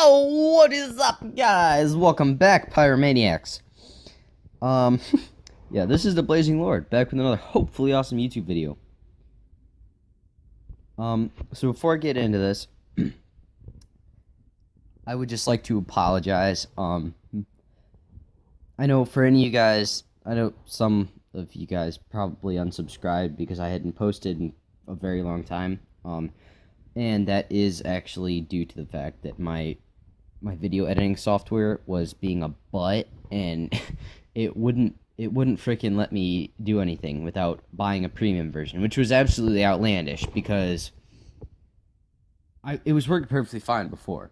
Yo, what is up, guys? Welcome back, Pyromaniacs. Yeah, this is the Blazing Lord, back with another hopefully awesome YouTube video. So before I get into this, I would just like to apologize. I know for any of you guys, I know some of you guys probably unsubscribed because I hadn't posted in a very long time. And that is actually due to the fact that my video editing software was being a butt, and it wouldn't freaking let me do anything without buying a premium version, which was absolutely outlandish because it was working perfectly fine before,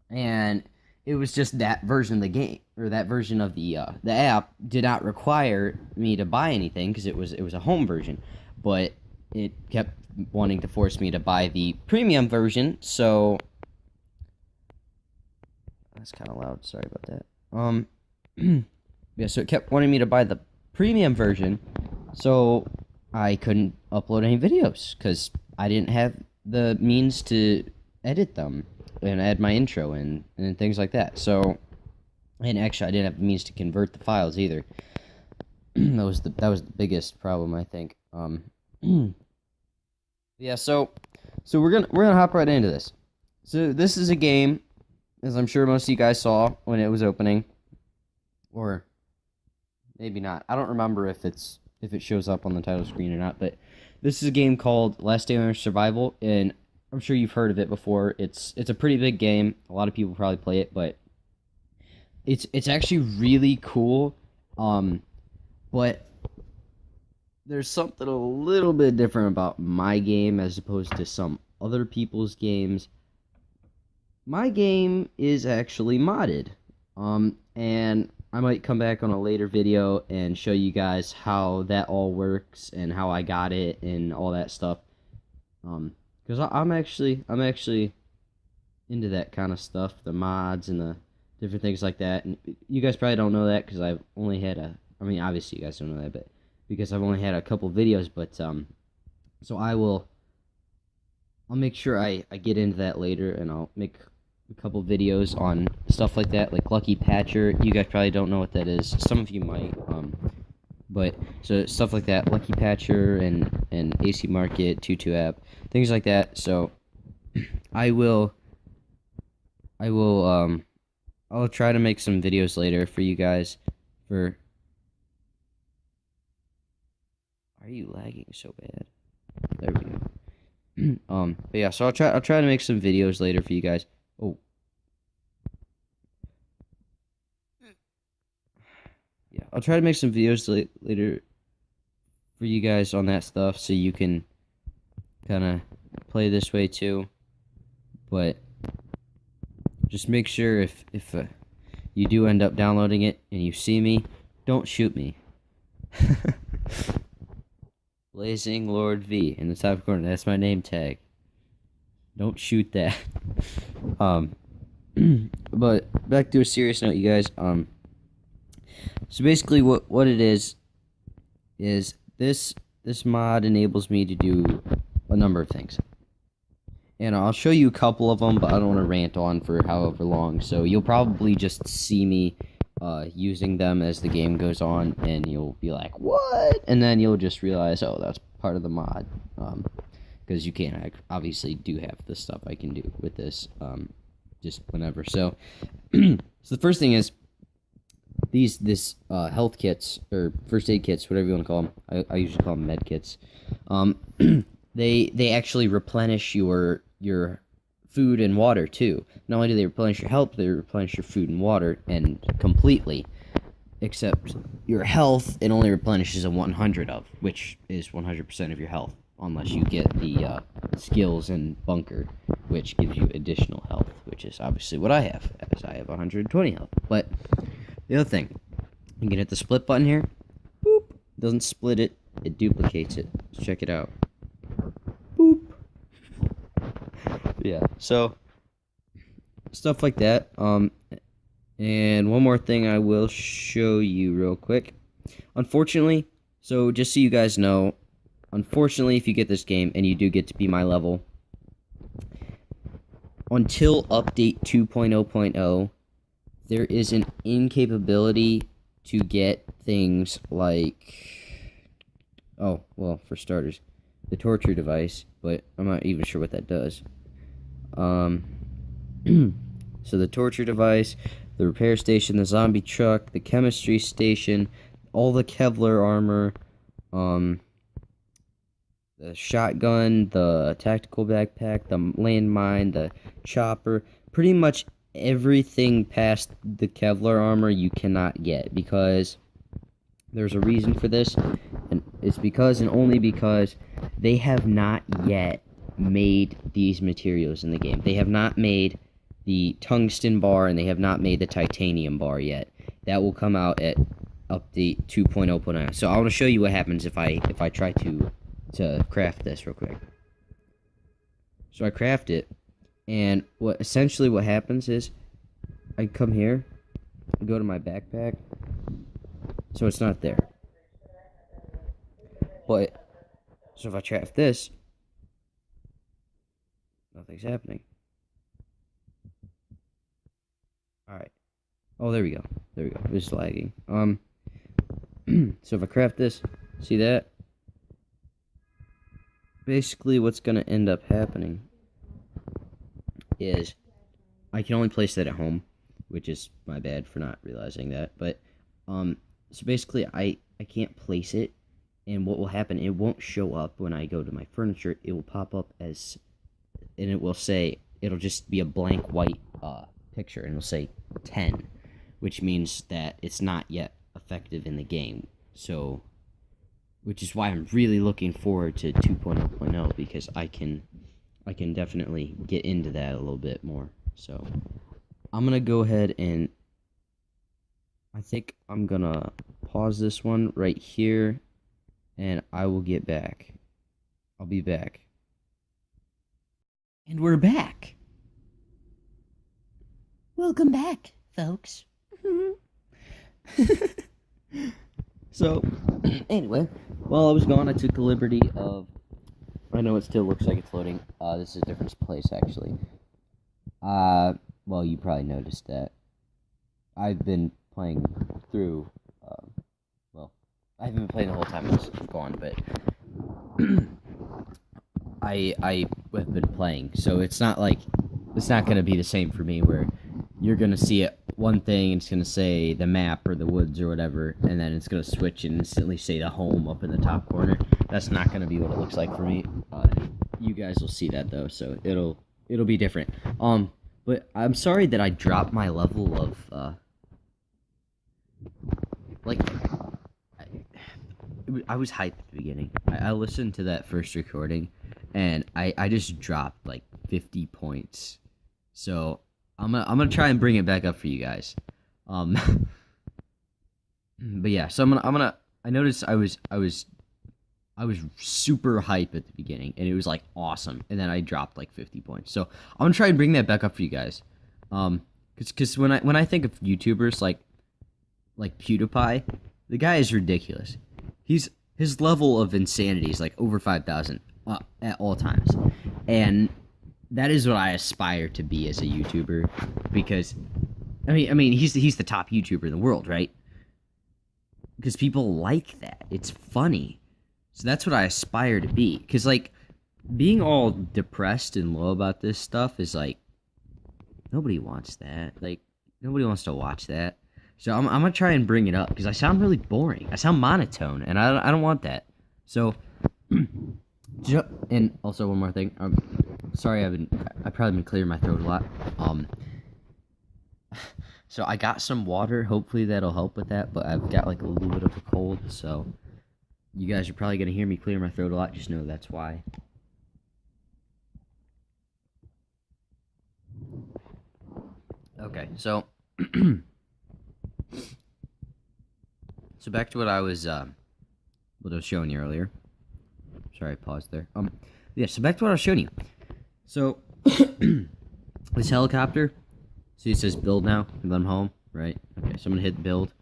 and it was just that version of the game, or that version of the app did not require me to buy anything because it was a home version, but it kept wanting to force me to buy the premium version, so that's kind of loud, sorry about that. Yeah, so it kept wanting me to buy the premium version, so I couldn't upload any videos because I didn't have the means to edit them and add my intro and things like that. So, and actually I didn't have the means to convert the files either. that was the biggest problem, I think. Yeah, so we're gonna hop right into this. So this is a game, as I'm sure most of you guys saw when it was opening, or maybe not. I don't remember if it shows up on the title screen or not. But this is a game called Last Day on Earth Survival, and I'm sure you've heard of it before. It's a pretty big game. A lot of people probably play it, but it's actually really cool. But there's something a little bit different about my game as opposed to some other people's games. My game is actually modded. And I might come back on a later video and show you guys how that all works and how I got it and all that stuff. Because I'm actually into that kind of stuff, the mods and the different things like that. And you guys probably don't know that because I've only had obviously you guys don't know that, but because I've only had a couple videos, but so I'll make sure I get into that later, and I'll make a couple videos on stuff like that, like Lucky Patcher. You guys probably don't know what that is. Some of you might, but so stuff like that, Lucky Patcher and AC Market, Tutu app, things like that. So I'll try to make some videos later for you guys for. Are you lagging so bad? There we go. But yeah, so I'll try to make some videos later for you guys. Oh. Yeah, I'll try to make some videos later for you guys on that stuff so you can kind of play this way too. But just make sure if you do end up downloading it and you see me, don't shoot me. Blazing Lord V in the top corner. That's my name tag. Don't shoot that. But back to a serious note, you guys. So basically, what it is this mod enables me to do a number of things, and I'll show you a couple of them, but I don't want to rant on for however long. So you'll probably just see me using them as the game goes on, and you'll be like, what? And then you'll just realize, oh, that's part of the mod, because you can't. I obviously do have the stuff I can do with this, just whenever. So, so the first thing is this health kits, or first aid kits, whatever you want to call them. I usually call them med kits. They actually replenish your food and water too. Not only do they replenish your health, they replenish your food and water, and completely. Except your health, it only replenishes a 100 of, which is 100% of your health, unless you get the skills and bunker, which gives you additional health, which is obviously what I have, as I have 120 health. But the other thing, you can hit the split button here. Boop. Doesn't split it, it duplicates it. Let's check it out. Boop. Yeah, so stuff like that. And one more thing I will show you real quick. Unfortunately, so just so you guys know, unfortunately, if you get this game and you do get to be my level, until update 2.0.0, there is an incapability to get things like, oh, well, for starters, the torture device, but I'm not even sure what that does. So the torture device, the repair station, the zombie truck, the chemistry station, all the Kevlar armor, the shotgun, the tactical backpack, the landmine, the chopper, pretty much everything past the Kevlar armor you cannot get, because there's a reason for this, and it's because and only because they have not yet made these materials in the game. They have not made the tungsten bar, and they have not made the titanium bar yet. That will come out at update 2.0.9. So I want to show you what happens if I try to craft this real quick. So I craft it, and what happens is I come here, go to my backpack, so it's not there. But so if I craft this, nothing's happening. Alright. Oh, there we go. There we go. It's lagging. So if I craft this, see that? Basically, what's going to end up happening is I can only place that at home, which is my bad for not realizing that. But, so basically, I can't place it, and what will happen, it won't show up when I go to my furniture. It will pop up as, and it will say, it'll just be a blank white picture, and it'll say 10, which means that it's not yet effective in the game. So, which is why I'm really looking forward to 2.0.0, because I can definitely get into that a little bit more. So I'm gonna go ahead and I think I'm gonna pause this one right here, and I will get back. I'll be back. And we're back. Welcome back, folks. So, anyway, while I was gone, I took the liberty of... I know it still looks like it's loading. This is a different place, actually. Well, you probably noticed that. I've been playing through... well, I haven't been playing the whole time I was gone, but... I have been playing, so it's not like... It's not going to be the same for me, where you're going to see it one thing, and it's going to say the map or the woods or whatever, and then it's going to switch and instantly say the home up in the top corner. That's not going to be what it looks like for me. You guys will see that, though, so it'll be different. But I'm sorry that I dropped my level of, like, I was hyped at the beginning. I listened to that first recording, and I just dropped, like, 50 points. So I'm gonna try and bring it back up for you guys. But yeah, so I noticed I was super hype at the beginning, and it was like awesome, and then I dropped like 50 points. So I'm gonna try and bring that back up for you guys. Cause when I think of YouTubers like PewDiePie, the guy is ridiculous. His level of insanity is like over 5,000 at all times, and that is what I aspire to be as a YouTuber, because I mean he's the top YouTuber in the world, right? Because people like that. It's funny. So that's what I aspire to be. Because, like, being all depressed and low about this stuff is, like, nobody wants that. Like, nobody wants to watch that. So I'm going to try and bring it up, because I sound really boring. I sound monotone, and I don't want that. So, and also one more thing. Sorry, I've probably been clearing my throat a lot. So I got some water. Hopefully that'll help with that, but I've got like a little bit of a cold, so you guys are probably going to hear me clear my throat a lot. Just know that's why. Okay, so so back to what I was showing you earlier. Sorry, I paused there. Yeah, so back to what I was showing you. So this helicopter, see it says build now, and then I'm home, right? Okay, so I'm gonna hit build.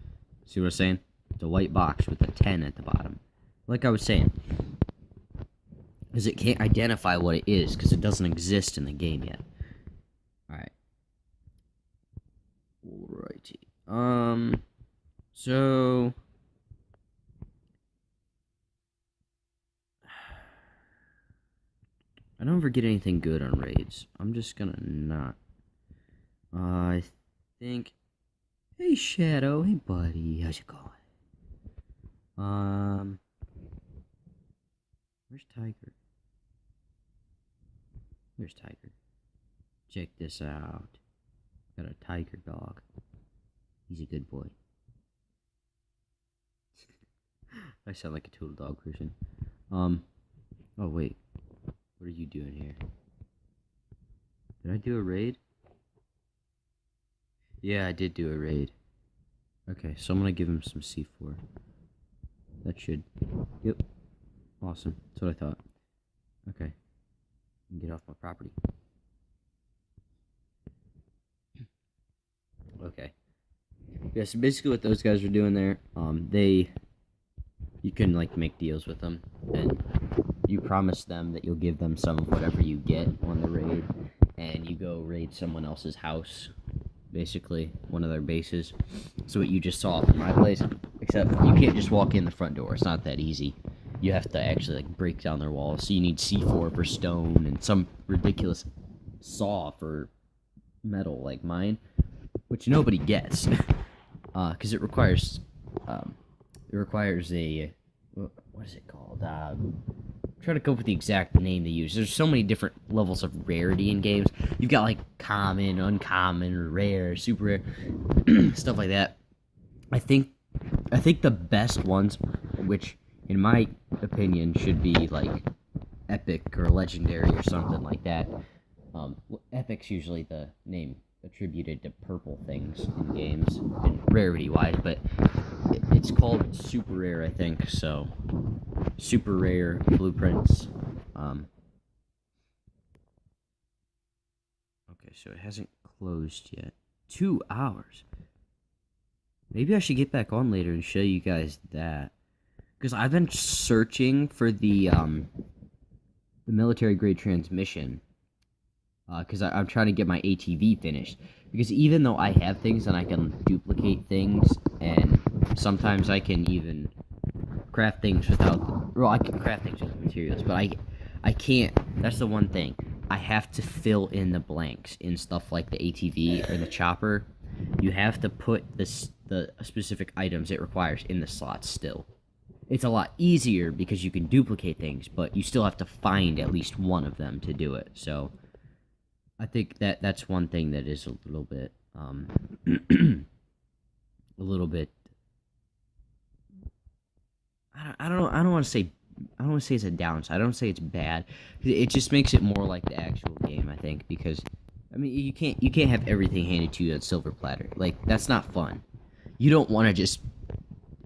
See what I'm saying? It's a white box with a 10 at the bottom. Like I was saying, because it can't identify what it is, because it doesn't exist in the game yet. difficulty. So I don't ever get anything good on raids. I'm just gonna not. I think. Hey Shadow, hey buddy, how's it going? Where's Tiger? Where's Tiger? Check this out. Got a tiger dog. He's a good boy. I sound like a total dog person. Oh wait. What are you doing here? Did I do a raid? Yeah, I did do a raid. Okay, so I'm gonna give him some C4. That should... Yep. Awesome. That's what I thought. Okay. Get off my property. Okay. Yeah, so basically what those guys are doing there, you can, like, make deals with them, and you promise them that you'll give them some of whatever you get on the raid, and you go raid someone else's house, basically, one of their bases. So what you just saw from my place, except you can't just walk in the front door. It's not that easy. You have to actually, like, break down their walls. So you need C4 for stone and some ridiculous saw for metal like mine, which nobody gets, because it requires a, what is it called? I'm trying to come up with the exact name they use. There's so many different levels of rarity in games. You've got, like, common, uncommon, rare, super rare, stuff like that. I think the best ones, which in my opinion should be like epic or legendary or something like that. Epic's usually the name attributed to purple things in games, and rarity-wise, but it's called super rare, I think. So, super rare blueprints. Okay, so it hasn't closed yet. 2 hours. Maybe I should get back on later and show you guys that, because I've been searching for the military grade transmission. Because I'm trying to get my ATV finished. Because even though I have things and I can duplicate things, and sometimes I can even craft things without... Well, I can craft things with materials, but I can't... That's the one thing. I have to fill in the blanks in stuff like the ATV or the chopper. You have to put the specific items it requires in the slots still. It's a lot easier because you can duplicate things, but you still have to find at least one of them to do it, so... I think that's one thing that is a little bit, a little bit. I don't want to say it's a downside. I don't say it's bad. It just makes it more like the actual game, I think, because I mean you can't have everything handed to you on silver platter. Like, that's not fun. You don't want to just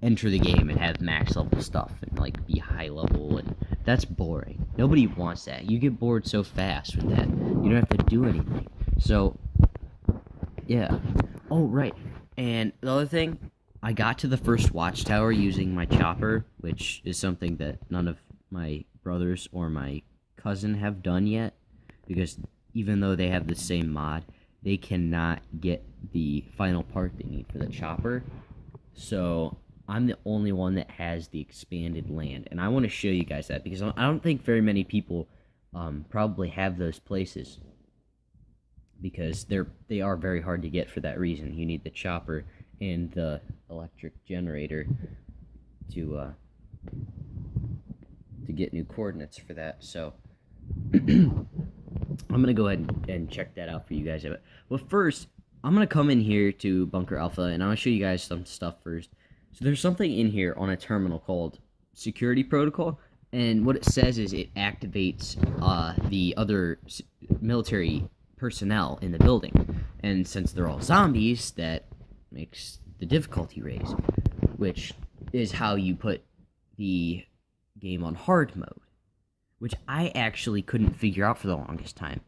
enter the game and have max level stuff and, like, be high level, and that's boring. Nobody wants that. You get bored so fast with that. You don't have to do anything. So, yeah. Oh, right. And the other thing, I got to the first watchtower using my chopper, which is something that none of my brothers or my cousin have done yet, because even though they have the same mod, they cannot get the final part they need for the chopper. So I'm the only one that has the expanded land, and I want to show you guys that, because I don't think very many people probably have those places, because they are very hard to get for that reason. You need the chopper and the electric generator to get new coordinates for that. So I'm gonna go ahead and check that out for you guys. But first, I'm gonna come in here to Bunker Alpha, and I'm gonna show you guys some stuff first. So there's something in here on a terminal called Security Protocol, and what it says is it activates the other military personnel in the building. And since they're all zombies, that makes the difficulty raise, which is how you put the game on hard mode, which I actually couldn't figure out for the longest time.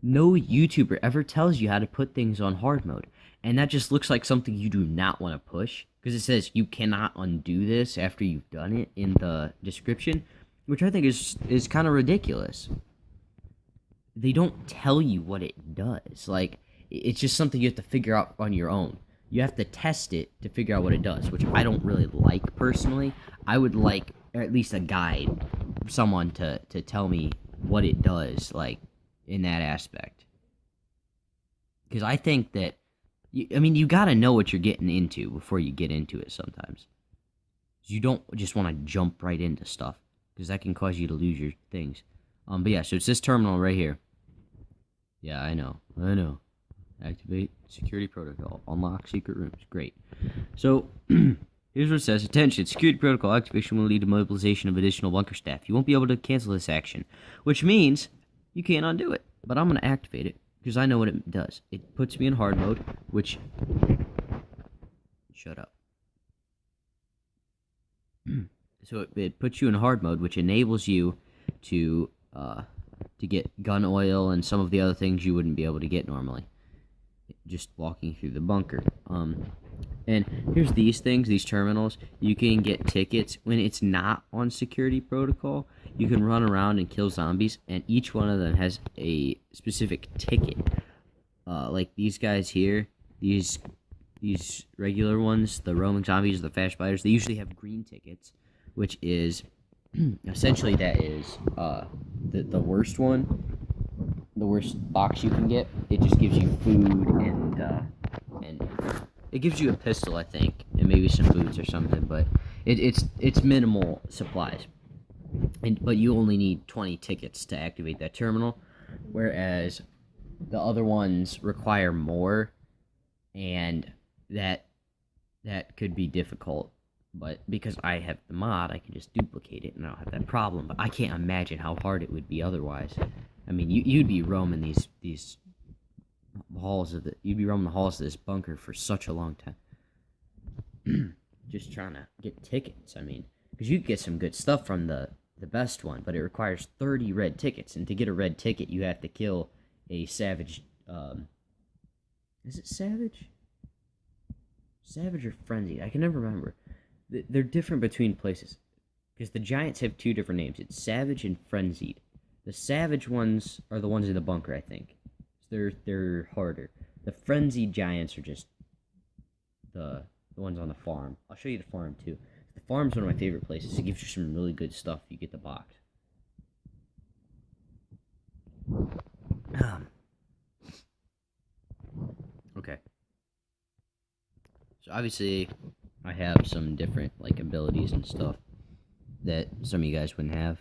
No YouTuber ever tells you how to put things on hard mode, and that just looks like something you do not want to push, because it says you cannot undo this after you've done it in the description, which I think is kind of ridiculous. They don't tell you what it does. Like, it's just something you have to figure out on your own. you have to test it to figure out what it does, which I don't really like personally. I would like, or at least a guide, someone to tell me what it does, like, in that aspect. Because I think that, you gotta know what you're getting into before you get into it sometimes. You don't just want to jump right into stuff, because that can cause you to lose your things. But yeah, so it's this terminal right here. Yeah, I know. Activate security protocol. Unlock secret rooms. Great. So, here's what it says. Attention, security protocol activation will lead to mobilization of additional bunker staff. You won't be able to cancel this action, which means you can't undo it. But I'm going to activate it, because I know what it does. It puts me in hard mode, which... Shut up. So it puts you in hard mode, which enables you to get gun oil and some of the other things you wouldn't be able to get normally, just walking through the bunker. And here's these things, these terminals. You can get tickets when it's not on security protocol. You can run around and kill zombies, and each one of them has a specific ticket. Like these guys here, these regular ones, the roaming zombies, the fast biters, they usually have green tickets, which is essentially that is the worst one, the worst box you can get. It just gives you food and it gives you a pistol, I think, and maybe some foods or something, but it's minimal supplies. But you only need 20 tickets to activate that terminal, whereas the other ones require more, and that could be difficult. But because I have the mod, I can just duplicate it and I don't have that problem. But I can't imagine how hard it would be otherwise. I mean, you'd be roaming these halls you'd be roaming the halls of this bunker for such a long time, just trying to get tickets. I mean, because you could get some good stuff from the best one, but it requires 30 red tickets, and to get a red ticket, you have to kill a savage. Is it savage? Savage or frenzied? I can never remember. They're different between places, because the giants have two different names. It's savage and frenzied. The savage ones are the ones in the bunker, I think. They're harder. The frenzied giants are just the ones on the farm. I'll show you the farm too. The farm's one of my favorite places. It gives you some really good stuff if you get the box. Okay. So obviously, I have some different abilities and stuff that some of you guys wouldn't have.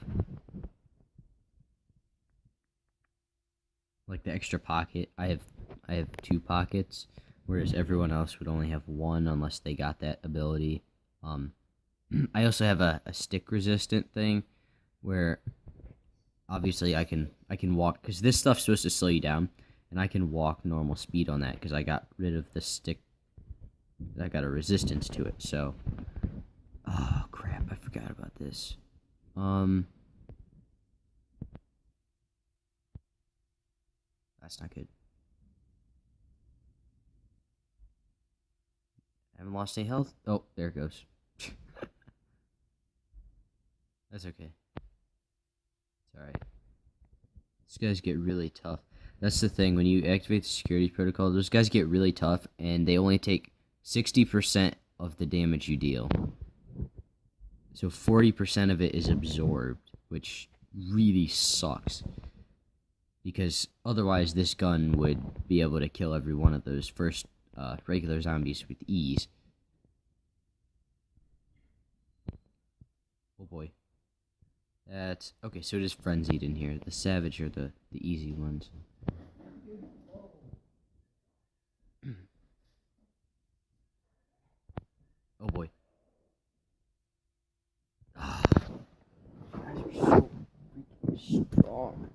Like the extra pocket, I have 2 pockets, whereas everyone else would only have 1 unless they got that ability. I also have a stick resistant thing, where obviously I can walk, because this stuff's supposed to slow you down, and I can walk normal speed on that because I got rid of the stick. I got a resistance to it, so... Oh, crap, I forgot about this. That's not good. Haven't lost any health? Oh, there it goes. That's okay. It's alright. These guys get really tough. That's the thing, when you activate the security protocol, those guys get really tough, and they only take 60% of the damage you deal. So 40% of it is absorbed, which really sucks. Because otherwise this gun would be able to kill every one of those first regular zombies with ease. Oh boy. That's... Okay, so it is frenzied in here. The savage are the easy ones. Oh boy. Guys are so freaking strong.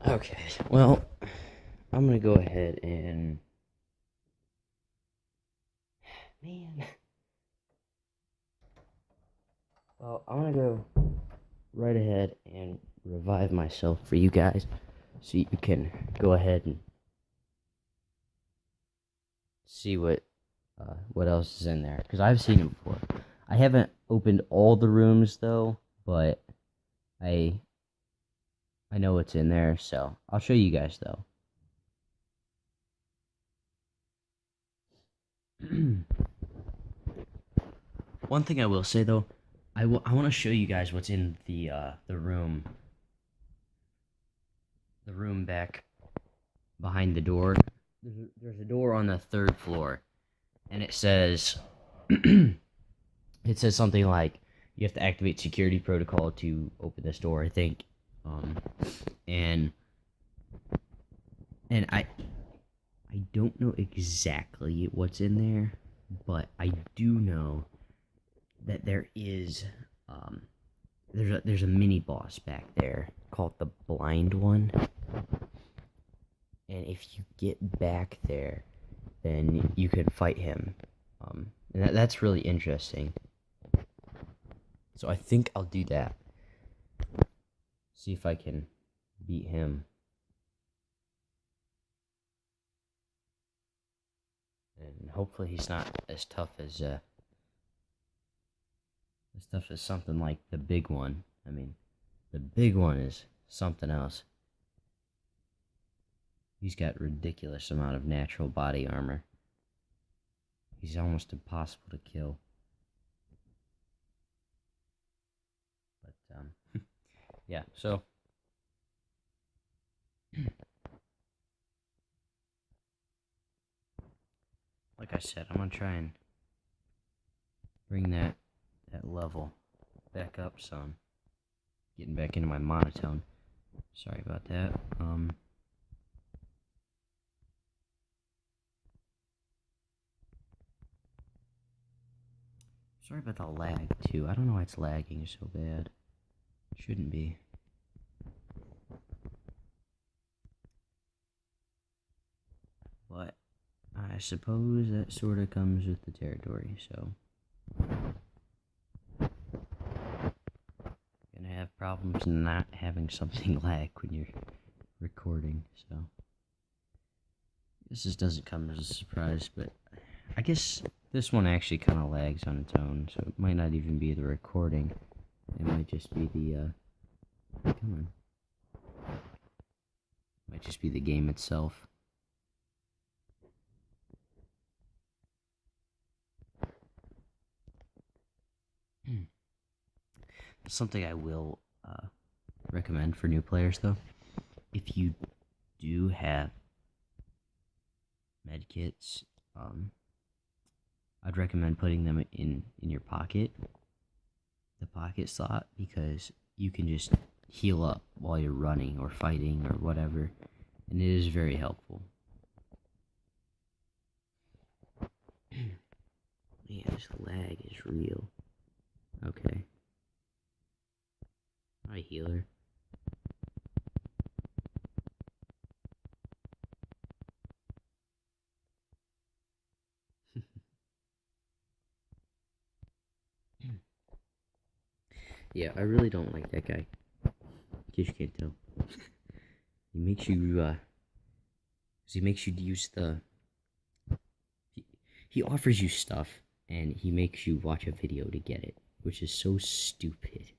Okay, well, I'm gonna go ahead and... Man. Well, I'm gonna go right ahead and revive myself for you guys, so you can go ahead and see what else is in there, because I've seen it before. I haven't opened all the rooms though, but I I know what's in there, so I'll show you guys though. One thing I will say though, I want to show you guys what's in the room back behind the door. There's a door on the 3rd floor, and it says it says something like you have to activate security protocol to open this door, I think. And I don't know exactly what's in there, but I do know that there is there's a mini boss back there called the Blind One. And if you get back there, then you can fight him. And that's really interesting. So I think I'll do that. See if I can beat him. And hopefully he's not as tough as something like the big one. I mean, the big one is something else. He's got ridiculous amount of natural body armor. He's almost impossible to kill. But yeah, so like I said, I'm gonna try and bring that level back up some. Getting back into my monotone. Sorry about that. Sorry about the lag too. I don't know why it's lagging so bad. Shouldn't be. But I suppose that sort of comes with the territory, so gonna have problems not having something lag when you're recording, so this just doesn't come as a surprise, but I guess this one actually kind of lags on its own, so it might not even be the recording. It might just be the might just be the game itself. Something I will recommend for new players, though, if you do have medkits, I'd recommend putting them in your pocket, the pocket slot, because you can just heal up while you're running or fighting or whatever, and it is very helpful. Yeah, this lag is real. Okay. Hi, healer. Yeah, I really don't like that guy. In case you can't tell. He makes you use the... He offers you stuff, and he makes you watch a video to get it, which is so stupid.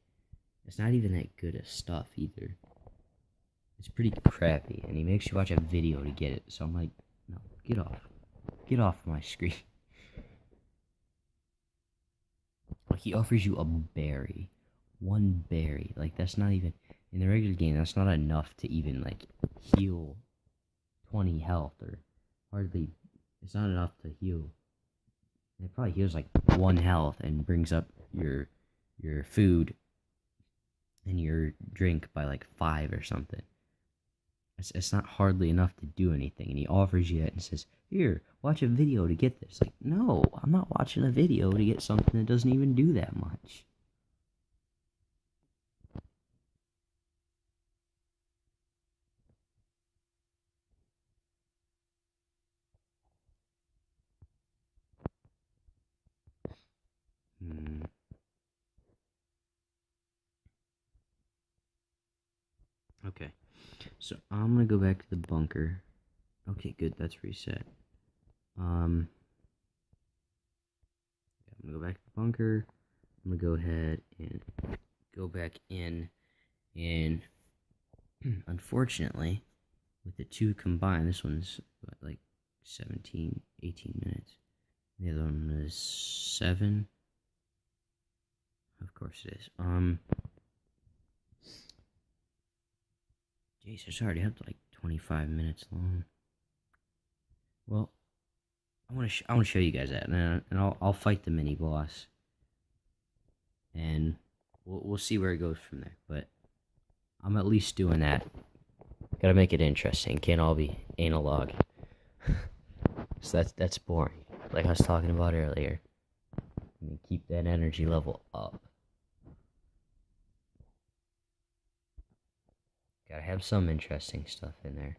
It's not even that good of stuff, either. It's pretty crappy, and he makes you watch a video to get it, so I'm like, no, get off. Get off my screen. Like, he offers you a berry. One berry. Like, that's not even... In the regular game, that's not enough to even, like, heal 20 health, or hardly... It's not enough to heal. It probably heals, like, 1 health and brings up your food and your drink by, like, 5 or something. It's not hardly enough to do anything, and he offers you it and says, here, watch a video to get this. Like, no, I'm not watching a video to get something that doesn't even do that much. Okay, so I'm gonna go back to the bunker. Okay, good, that's reset. I'm gonna go back to the bunker. I'm gonna go ahead and go back in, and unfortunately, with the two combined, this one's like 17, 18 minutes. The other one is 7. Of course it is. Jeez, it's already up to like 25 minutes long. Well, I want to show you guys that, and I'll fight the mini boss, and we'll see where it goes from there. But I'm at least doing that. Gotta make it interesting. Can't all be analog. So that's boring. Like I was talking about earlier. Keep that energy level up. Gotta have some interesting stuff in there.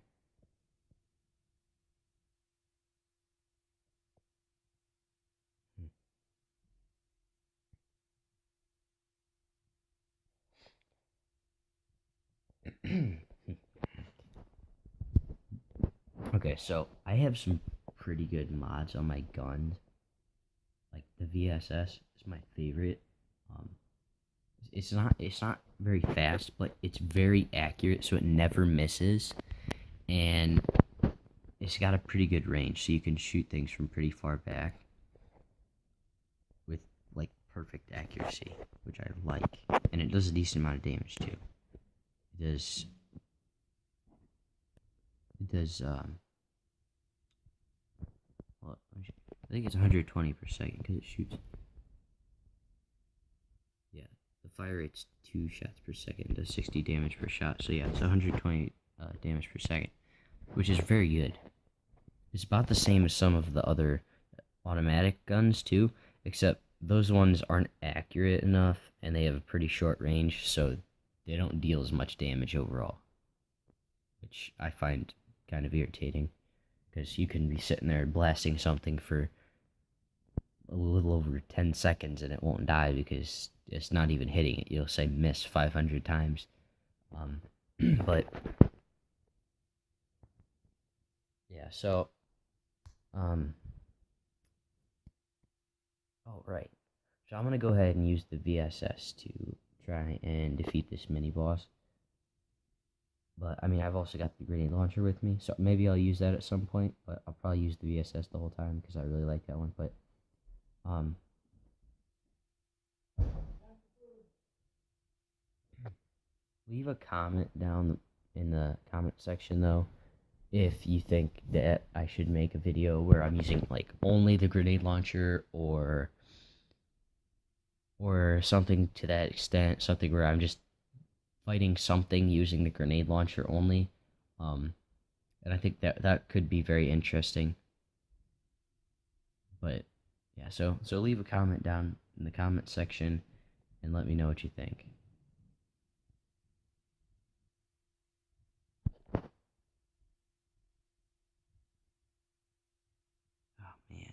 Okay, so I have some pretty good mods on my guns. Like the VSS is my favorite. Um, it's not very fast, but it's very accurate, so it never misses, and it's got a pretty good range, so you can shoot things from pretty far back with like perfect accuracy, which I like, and it does a decent amount of damage too. It does well, I think it's 120 per second because it shoots. Yeah, the fire rate's 2 shots per second, does 60 damage per shot. So yeah, it's 120 damage per second, which is very good. It's about the same as some of the other automatic guns too, except those ones aren't accurate enough and they have a pretty short range, so they don't deal as much damage overall, which I find kind of irritating, because you can be sitting there blasting something for a little over 10 seconds and it won't die because it's not even hitting it. You'll say miss 500 times. But yeah, so oh right. So I'm gonna go ahead and use the VSS to try and defeat this mini boss. But I mean, I've also got the grenade launcher with me, so maybe I'll use that at some point. But I'll probably use the VSS the whole time because I really like that one. But leave a comment down in the comment section though if you think that I should make a video where I'm using like only the grenade launcher, or something to that extent, something where I'm just fighting something using the grenade launcher only. And I think that could be very interesting. But yeah, so leave a comment down in the comment section and let me know what you think. Oh man.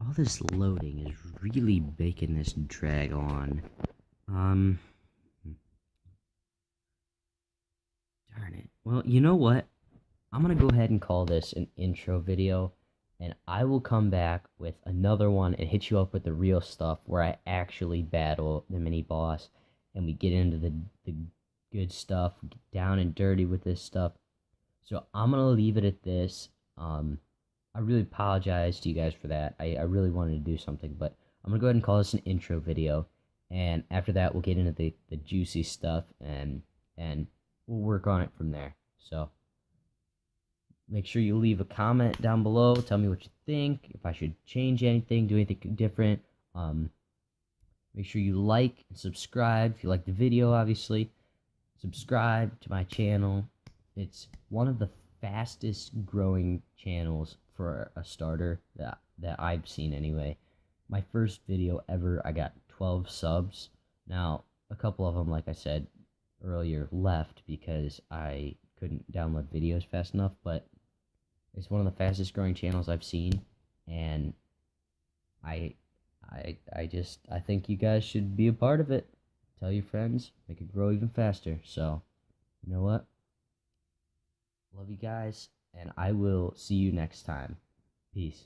All this loading is really making this drag on. Darn it. Well, you know what? I'm gonna go ahead and call this an intro video, and I will come back with another one and hit you up with the real stuff where I actually battle the mini boss and we get into the good stuff, get down and dirty with this stuff. So I'm gonna leave it at this. I really apologize to you guys for that. I really wanted to do something, but I'm gonna go ahead and call this an intro video, and after that we'll get into the juicy stuff, and we'll work on it from there. So make sure you leave a comment down below. Tell me what you think, if I should change anything, do anything different. Make sure you like and subscribe if you like the video, obviously. Subscribe to my channel. It's one of the fastest growing channels for a starter that I've seen anyway. My first video ever, I got 12 subs. Now, a couple of them, like I said earlier, left because I couldn't download videos fast enough, but it's one of the fastest growing channels I've seen, and I think you guys should be a part of it. Tell your friends, make it grow even faster. So, you know what? Love you guys, and I will see you next time. Peace.